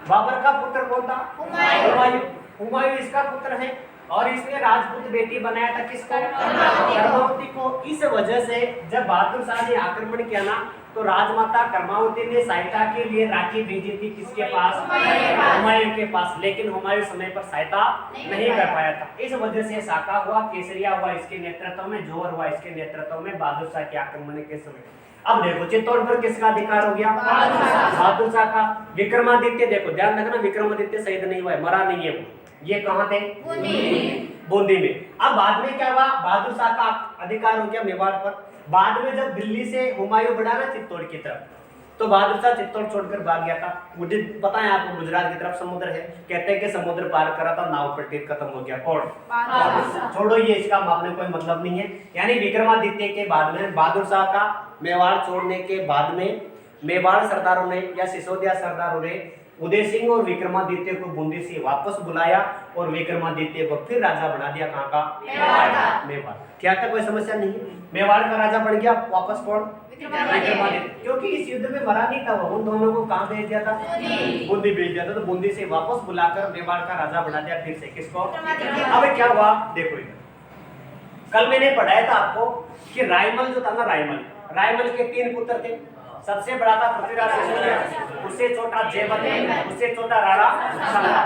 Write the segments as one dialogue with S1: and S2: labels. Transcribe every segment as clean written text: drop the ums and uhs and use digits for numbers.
S1: बाबर का पुत्र कौन था? हुमायूं। हुमायूं इसका पुत्र है और इसने राजपूत बेटी बनाया था किसको? कर्मावती को। इस वजह से जब बहादुर शाह ने आक्रमण किया ना तो राजमाता कर्मावती ने सहायता के लिए राखी भेजी थी किसके पास? हुमायूं के पास। लेकिन हुमायूं समय पर सहायता नहीं कर पाया था। इस वजह से साका हुआ, केसरिया हुआ इसके नेतृत्व में, जोहर हुआ इसके नेतृत्व में बहादुर शाह के आक्रमण के समय। अब देखो चित्तौड़ पर किसका अधिकार हो गया? बहादुर शाह का। विक्रमादित्य देखो ध्यान रखना, विक्रमादित्य शहीद नहीं हुआ है, मरा नहीं है वो। ये कहाँ थे? बूंदी में। अब बाद में क्या हुआ? बहादुर शाह का अधिकार हो गया मेवाड़ पर। बाद में जब दिल्ली से हुमायूं बढ़ा ना चित्तौड़ की तरफ तो बहादुर शाह चित्तौड़ छोड़कर भाग गया था। मुझे पता है आपको गुजरात की तरफ समुद्र है, कहते हैं कि समुद्र पार करा था, नाव पर टिक खत्म हो गया। कौन? छोड़ो, ये इसका मापने कोई मतलब नहीं है। यानी विक्रमादित्य के बाद में बहादुर शाह का मेवाड़ छोड़ने के बाद में मेवाड़ सरदारों ने या सिसोदिया सरदारों ने उदय सिंह और विक्रमादित्य को बूंदी से वापस बुलाया और विक्रमादित्य को फिर राजा बना दिया। कहाँ का? मेवाड़। क्या था? कोई समस्या नहीं है। मेवाड़ का राजा बन गया वापस। कौन? विक्रमादित्य। क्योंकि इस युद्ध में मरा नहीं था वो, उन दोनों को कहाँ भेज दिया था? बूंदी भेज दिया था। तो बूंदी से वापस बुलाकर मेवाड़ का राजा बना दिया फिर से। किसको? अब क्या हुआ देखो इधर। कल मैंने पढ़ाया था आपको कि रायमल जो था ना, रायमल के 3 पुत्र थे। सबसे बड़ा था पृथ्वीराज सिसोदिया, उससे छोटा जयवंत, उससे छोटा राणा संगा।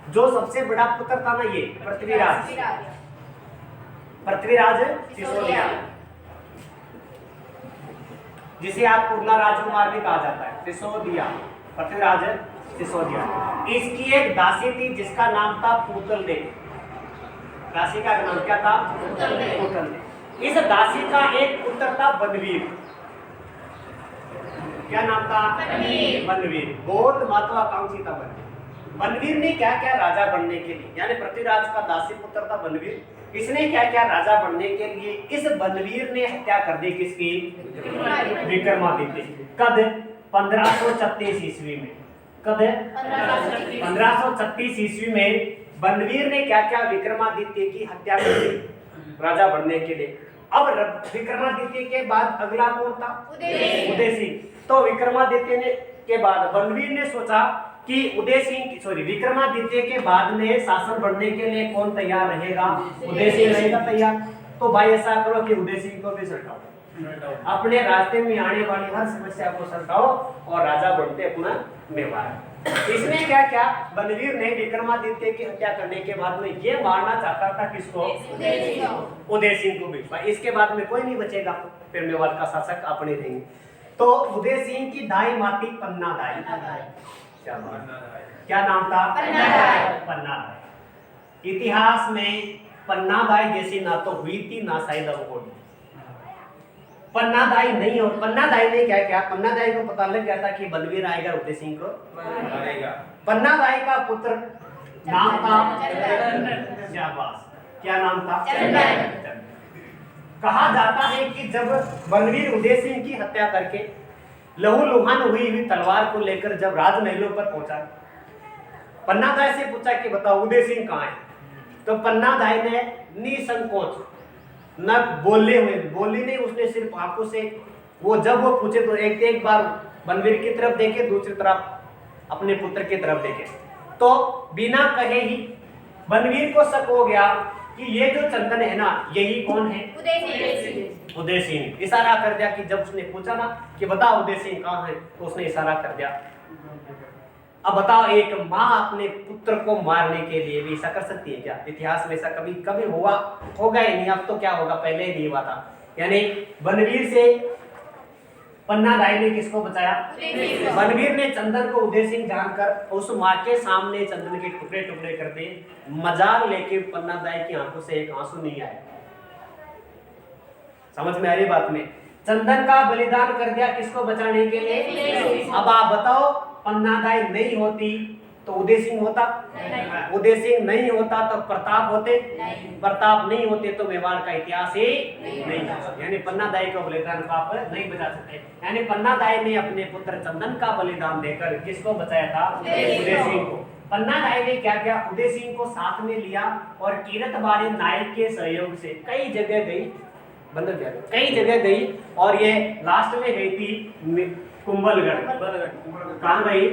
S1: जो सबसे बड़ा पुत्र था ना ये पृथ्वीराज सिसोदिया, जिसे आप पूर्णा राजकुमार भी कहा जाता है, सिसोदिया, पृथ्वीराज सिसोदिया। इसकी एक दासी थी जिसका नाम था पूतल देवी। दासी का नाम क्या था? पूतल देवी। इस दासी का एक पुत्र था बनवीर। क्या नाम था? बनवीर। बहुत महत्वाकांक्षी था बनवीर ने क्या क्या राजा बनने के लिए, यानी पृथ्वीराज का दासी पुत्र था बनवीर। इसने क्या क्या राजा बनने के लिए, इस बनवीर ने हत्या कर दी किसकी? विक्रमादित्य। कब? 1536 ईस्वी में। कब? 1536 ईस्वी में बनवीर ने क्या क्या विक्रमादित्य की हत्या कर दी राजा बनने के लिए। अब विक्रमादित्य के बाद अगला कौन था? उदय सिंह। तो विक्रमादित्य ने के बाद बनवीर ने सोचा कि विक्रमादित्य के बाद में शासन बढ़ने के लिए कौन तैयार रहेगा? उदय सिंह रहेगा तैयार। तो भाई ऐसा करो कि उदय सिंह को भी सल्टाओ, अपने रास्ते में आने वाली हर समस्या को सल्टाओ और राजा बनते अपना मेवाड़। इसने क्या क्या बनवीर ने विक्रमादित्य की हत्या करने के बाद में ये मारना चाहता था किसको? उदय सिंह को भी। इसके बाद में कोई नहीं बचेगा, फिर मेवाड़ का शासक अपने रहेंगे। तो उदय सिंह की दाई माँ थी पन्ना दाई। क्या नाम था? पन्ना दाई। इतिहास में पन्ना दाई जैसी ना तो हुई थी ना शायद अब होगी। पन्ना दाई नहीं हो। पन्ना दाई ने क्या क्या, पन्ना दाई को पता लग गया था कि बलवीर आएगा, उदय सिंह को मारेगा। पन्ना दाई का पुत्र नाम था शाबाश। क्या नाम था? कहा जाता है कि जब बलवीर उदय सिंह की हत्या करके लहूलुहान हुई तलवार को लेकर जब राजमहलों पर पहुंचा, पन्ना दाई से पूछा कि बताओ उदय सिंह कहाँ है? तो पन्ना दाई ने निसंकोच न बोले नहीं, उसने सिर्फ आंखों से जब वो पूछे तो एक बार बनवीर की तरफ देखे, दूसरी तरफ अपने पुत्र की तरफ देखे। तो बिना कहे ही बनवीर को शक हो गया कि ये जो चंदन है ना, यही कौन है? उदय सिंह। इशारा कर दिया कि जब उसने पूछा ना कि बताओ उदय सिंह कहाँ है, तो उसने इशारा कर दिया। अब बताओ, एक माँ अपने पुत्र को मारने के लिए भी ऐसा कर सकती है क्या? इतिहास में ऐसा कभी होगा ही नहीं। अब तो क्या होगा, पहले ही नहीं हुआ था। यानी बनवीर से पन्ना दाई ने किसको बचाया? बनवीर ने चंदन को उदय सिंह जानकर उस माँ के सामने चंदन के टुकड़े टुकड़े कर दिए। मजाल लेके पन्ना दाई की आंखों से एक आंसू नहीं आया। समझ में आ रही बात में? चंदन का बलिदान कर दिया किसको बचाने के लिए? अब आप बताओ, पन्ना दाई नहीं होती तो उदय सिंह होता? उदय सिंह नहीं होता तो प्रताप होते? प्रताप नहीं होते तो मेवाड़ का इतिहास ही नहीं होता। यानी पन्ना दाई का बलिदान को आप नहीं बचा सकते। यानी पन्ना दाई ने अपने पुत्र चंदन का बलिदान देकर किसको बचाया था? उदय सिंह को। पन्ना दाई ने क्या किया? उदय सिंह को साथ में लिया और कीरतबाड़ी नायक के सहयोग से कई जगह गई, कई जगह गई और ये लास्ट में गई थी कुंभलगढ़। कहाँ गई?